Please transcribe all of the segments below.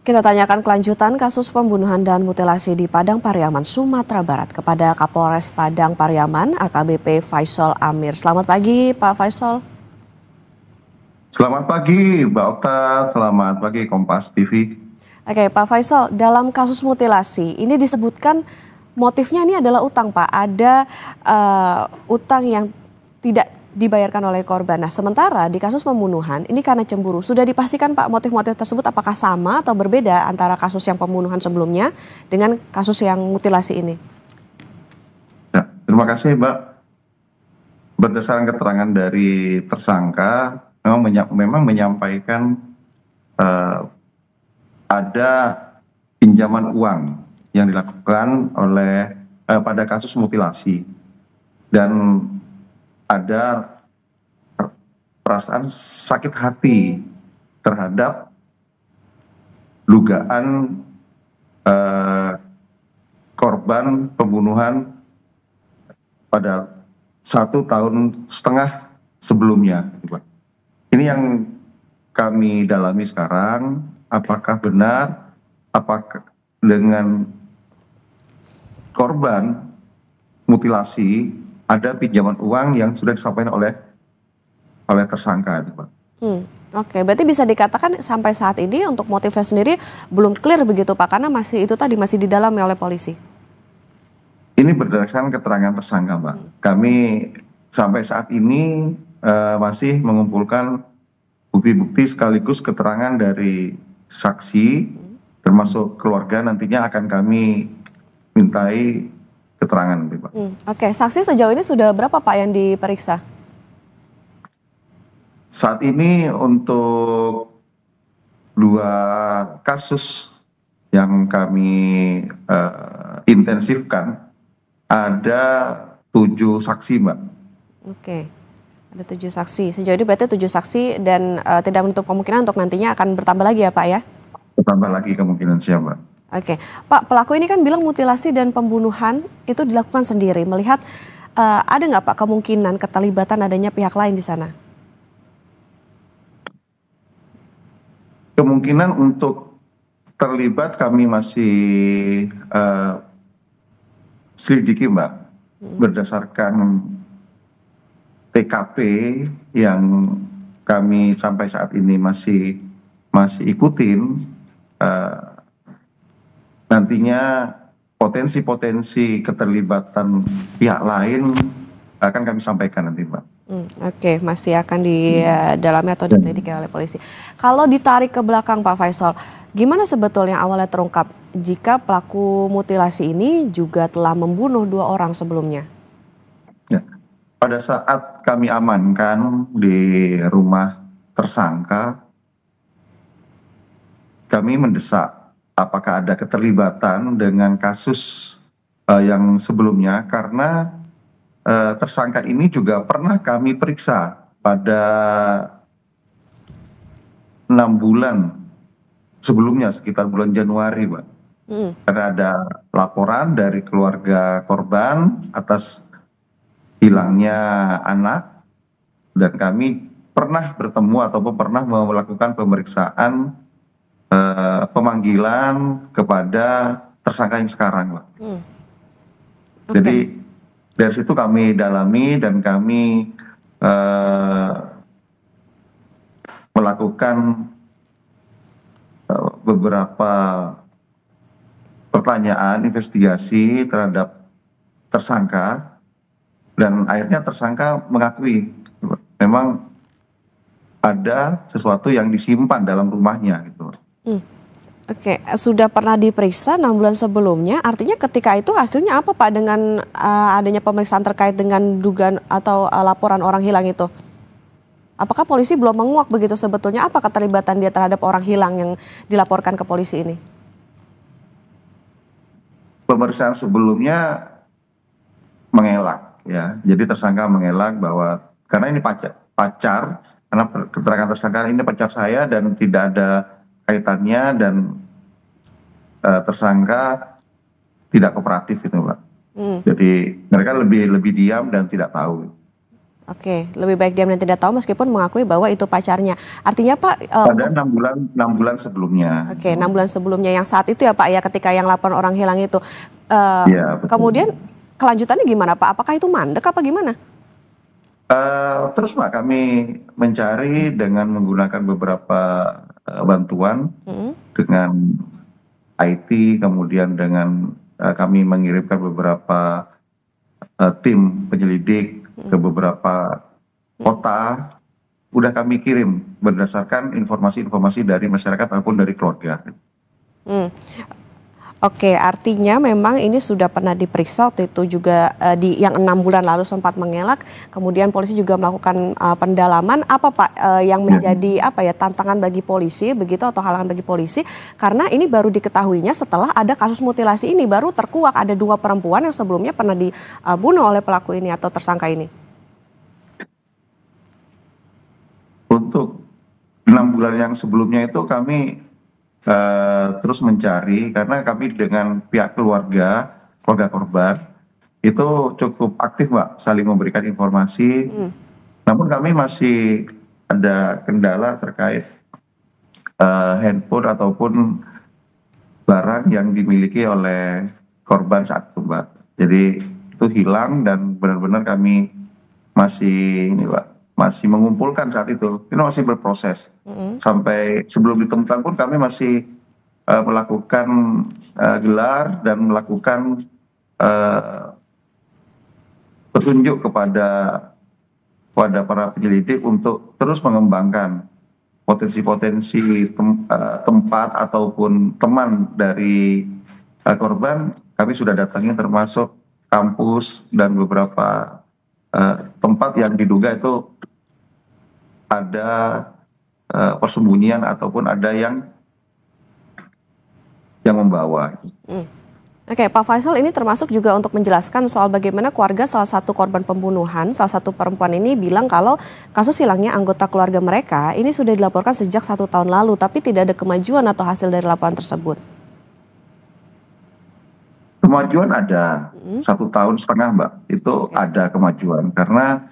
Kita tanyakan kelanjutan kasus pembunuhan dan mutilasi di Padang Pariaman, Sumatera Barat kepada Kapolres Padang Pariaman, AKBP Faisal Amir. Selamat pagi, Pak Faisal. Selamat pagi, Mbak Okta. Selamat pagi, Kompas TV. Oke, Pak Faisal, dalam kasus mutilasi ini disebutkan motifnya ini adalah utang, Pak. Ada utang yang tidak dibayarkan oleh korban. Nah, sementara di kasus pembunuhan ini karena cemburu. Sudah dipastikan, Pak, motif-motif tersebut apakah sama atau berbeda antara kasus yang pembunuhan sebelumnya dengan kasus yang mutilasi ini? Ya, terima kasih, Mbak. Berdasarkan keterangan dari tersangka, memang menyampaikan ada pinjaman uang yang dilakukan oleh pada kasus mutilasi dan ada perasaan sakit hati terhadap dugaan korban pembunuhan pada 1,5 tahun sebelumnya. Ini yang kami dalami sekarang, apakah benar, apakah dengan korban mutilasi ada pinjaman uang yang sudah disampaikan oleh tersangka, Pak. Oke, berarti bisa dikatakan sampai saat ini untuk motifnya sendiri belum clear begitu, Pak, karena masih didalami oleh polisi. Ini berdasarkan keterangan tersangka, Mbak. Kami sampai saat ini masih mengumpulkan bukti-bukti sekaligus keterangan dari saksi, termasuk keluarga nantinya akan kami mintai keterangan, Pak. Oke, saksi sejauh ini sudah berapa, Pak, yang diperiksa? Saat ini untuk 2 kasus yang kami intensifkan, ada 7 saksi, Mbak. Oke, ada 7 saksi. Sejauh ini berarti 7 saksi dan tidak menutup kemungkinan untuk nantinya akan bertambah lagi ya, Pak, ya? Bertambah lagi kemungkinan siapa, Mbak. Oke, Pak, pelaku ini kan bilang mutilasi dan pembunuhan itu dilakukan sendiri. Melihat ada nggak, Pak, kemungkinan keterlibatan adanya pihak lain di sana? Kemungkinan untuk terlibat kami masih selidiki, Mbak, berdasarkan TKP yang kami sampai saat ini masih ikutin. Nantinya potensi keterlibatan pihak lain akan kami sampaikan nanti, Mbak. Oke, masih akan didalami atau diselidiki oleh polisi. Kalau ditarik ke belakang, Pak Faisal, gimana sebetulnya awalnya terungkap jika pelaku mutilasi ini juga telah membunuh 2 orang sebelumnya? Ya. Pada saat kami amankan di rumah tersangka, kami mendesak apakah ada keterlibatan dengan kasus yang sebelumnya, karena tersangka ini juga pernah kami periksa pada 6 bulan sebelumnya, sekitar bulan Januari, Pak. Karena ada laporan dari keluarga korban atas hilangnya anak, dan kami pernah bertemu ataupun pernah melakukan pemeriksaan pemanggilan kepada tersangka yang sekarang, Pak. Jadi dari situ kami dalami dan kami melakukan beberapa pertanyaan investigasi terhadap tersangka, dan akhirnya tersangka mengakui memang ada sesuatu yang disimpan dalam rumahnya, gitu. Oke, sudah pernah diperiksa 6 bulan sebelumnya, artinya ketika itu hasilnya apa, Pak, dengan adanya pemeriksaan terkait dengan dugaan atau laporan orang hilang itu? Apakah polisi belum menguak begitu sebetulnya apa keterlibatan dia terhadap orang hilang yang dilaporkan ke polisi ini? Pemeriksaan sebelumnya mengelak, ya. Jadi tersangka mengelak bahwa karena ini pacar, karena keterangan tersangka ini pacar saya dan tidak ada kaitannya, dan tersangka tidak kooperatif, itu, Pak. Jadi mereka lebih diam dan tidak tahu. Oke, lebih baik diam dan tidak tahu meskipun mengakui bahwa itu pacarnya. Artinya Pak, Pada 6 bulan sebelumnya. oke, 6 bulan sebelumnya yang saat itu ya Pak ya, ketika yang laporan orang hilang itu. Eh, Ya, betul. Kemudian kelanjutannya gimana Pak? Apakah itu mandek apa gimana? Terus Pak, kami mencari dengan menggunakan beberapa bantuan Mm, dengan IT, kemudian dengan kami mengirimkan beberapa tim penyelidik ke mm, beberapa mm, kota, udah kami kirim berdasarkan informasi-informasi dari masyarakat ataupun dari keluarga. mm. Oke, artinya memang ini sudah pernah diperiksa waktu itu juga di yang 6 bulan lalu sempat mengelak. Kemudian polisi juga melakukan pendalaman. Apa Pak yang Ya. menjadi apa ya tantangan bagi polisi begitu atau halangan bagi polisi? Karena ini baru diketahuinya setelah ada kasus mutilasi ini baru terkuak ada 2 perempuan yang sebelumnya pernah dibunuh oleh pelaku ini atau tersangka ini. Untuk 6 bulan yang sebelumnya itu kami terus mencari karena kami dengan pihak keluarga korban itu cukup aktif Mbak, saling memberikan informasi. Hmm, Namun kami masih ada kendala terkait handphone ataupun barang yang dimiliki oleh korban saat itu Mbak. Jadi itu hilang dan benar-benar kami masih ini Mbak, masih mengumpulkan saat itu. Itu masih berproses. hmm, Sampai sebelum ditemukan pun kami masih melakukan gelar dan melakukan eh, petunjuk kepada para penyelidik untuk terus mengembangkan potensi-potensi tempat ataupun teman dari korban. Kami sudah datangi termasuk kampus dan beberapa tempat yang diduga itu ada persembunyian ataupun ada yang membawa. hmm. Oke, Pak Faisal ini termasuk juga untuk menjelaskan soal bagaimana keluarga salah satu korban pembunuhan, salah satu perempuan ini bilang kalau kasus hilangnya anggota keluarga mereka ini sudah dilaporkan sejak 1 tahun lalu, tapi tidak ada kemajuan atau hasil dari laporan tersebut. Kemajuan ada Hmm, 1,5 tahun Mbak, itu oke. ada kemajuan karena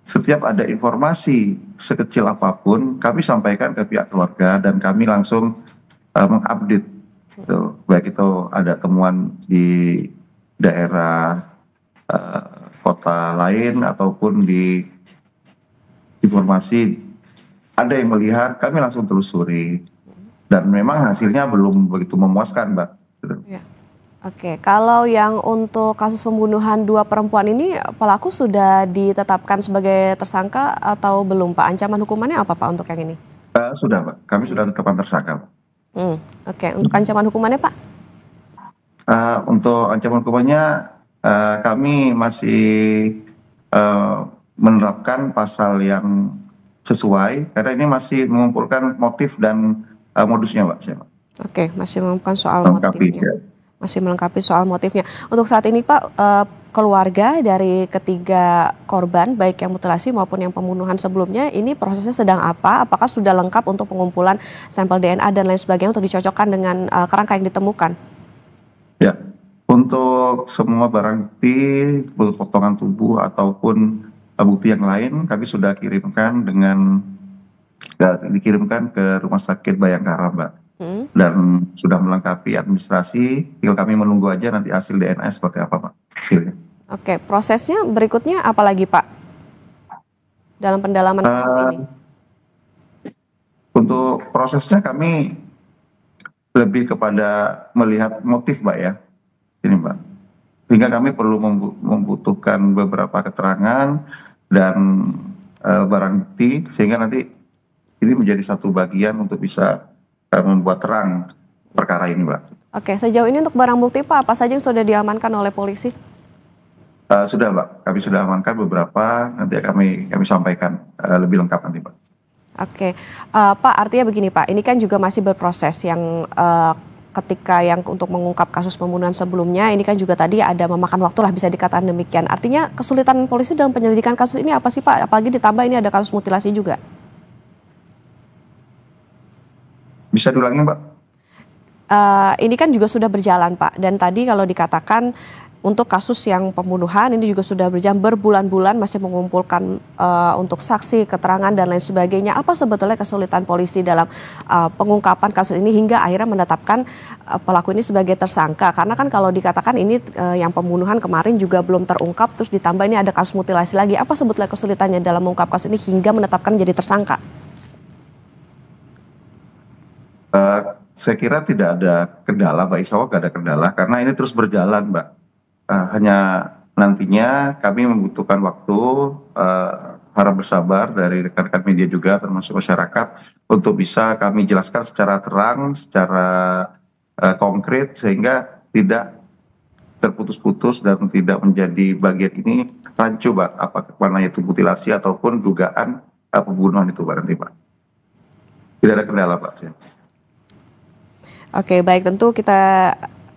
setiap ada informasi sekecil apapun kami sampaikan ke pihak keluarga dan kami langsung mengupdate. Baik itu ada temuan di daerah kota lain ataupun di informasi ada yang melihat, kami langsung telusuri dan memang hasilnya belum begitu memuaskan Mbak. Gitu. Ya. Oke, kalau yang untuk kasus pembunuhan 2 perempuan ini pelaku sudah ditetapkan sebagai tersangka atau belum Pak? Ancaman hukumannya apa Pak untuk yang ini? Sudah Mbak, kami sudah tetapkan tersangka Mbak. Oke, untuk ancaman hukumannya Pak? Untuk ancaman hukumannya kami masih menerapkan pasal yang sesuai karena ini masih mengumpulkan motif dan modusnya Mbak. Oke, masih mengajukan soal Melengkapi motifnya. ya. Masih melengkapi soal motifnya. Untuk saat ini Pak, keluarga dari ketiga korban, baik yang mutilasi maupun yang pembunuhan sebelumnya, ini prosesnya sedang apa? Apakah sudah lengkap untuk pengumpulan sampel DNA dan lain sebagainya untuk dicocokkan dengan kerangka yang ditemukan? Ya, untuk semua barang bukti, potongan tubuh ataupun bukti yang lain, kami sudah dikirimkan ke Rumah Sakit Bayangkara, Mbak. Hmm. Dan sudah melengkapi administrasi, tinggal kami menunggu aja nanti hasil DNA seperti apa, Pak, hasilnya. Oke, prosesnya berikutnya apa lagi Pak dalam pendalaman kasus ini? Untuk prosesnya kami lebih kepada melihat motif, Mbak ya. Ini, Mbak. Sehingga kami perlu membutuhkan beberapa keterangan dan barang bukti sehingga nanti ini menjadi satu bagian untuk bisa membuat terang perkara ini, Mbak. Oke, sejauh ini untuk barang bukti Pak, apa saja yang sudah diamankan oleh polisi? Sudah, Mbak. Kami sudah amankan beberapa. Nanti kami sampaikan lebih lengkap nanti, Pak. Oke, Pak, artinya begini Pak, ini kan juga masih berproses yang ketika yang untuk mengungkap kasus pembunuhan sebelumnya, ini kan juga tadi ada memakan waktu lah bisa dikatakan demikian. Artinya kesulitan polisi dalam penyelidikan kasus ini apa sih Pak? Apalagi ditambah ini ada kasus mutilasi juga. Bisa diulangi, Mbak? Ini kan juga sudah berjalan Pak, dan tadi kalau dikatakan untuk kasus yang pembunuhan ini juga sudah berjalan berbulan-bulan masih mengumpulkan untuk saksi, keterangan dan lain sebagainya. Apa sebetulnya kesulitan polisi dalam pengungkapan kasus ini hingga akhirnya menetapkan pelaku ini sebagai tersangka? Karena kan kalau dikatakan ini yang pembunuhan kemarin juga belum terungkap, terus ditambah ini ada kasus mutilasi lagi. Apa sebetulnya kesulitannya dalam mengungkap kasus ini hingga menetapkan jadi tersangka? Saya kira tidak ada kendala, Mbak Iswa, tidak ada kendala karena ini terus berjalan, Mbak. Hanya nantinya kami membutuhkan waktu, harap bersabar dari rekan-rekan media juga termasuk masyarakat untuk bisa kami jelaskan secara terang, secara konkret sehingga tidak terputus-putus dan tidak menjadi bagian ini rancu, Mbak, apakah mana itu mutilasi ataupun dugaan pembunuhan itu, Mbak, nanti, Pak. Tidak ada kendala, Pak. Oke, baik, tentu kita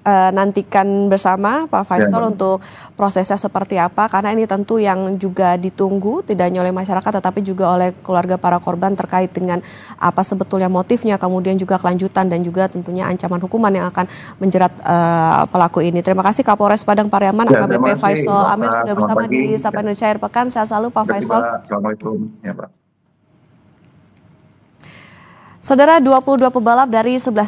nantikan bersama Pak Faisal untuk prosesnya seperti apa, karena ini tentu yang juga ditunggu tidak hanya oleh masyarakat tetapi juga oleh keluarga para korban terkait dengan apa sebetulnya motifnya, kemudian juga kelanjutan dan juga tentunya ancaman hukuman yang akan menjerat pelaku ini. Terima kasih Kapolres Padang Pariaman AKBP Faisal Amir sudah bersama di Sapa Indonesia Akhir Pekan. Sehat selalu Pak Faisal. Assalamualaikum. Ya, Pak. Saudara, 22 pebalap dari 11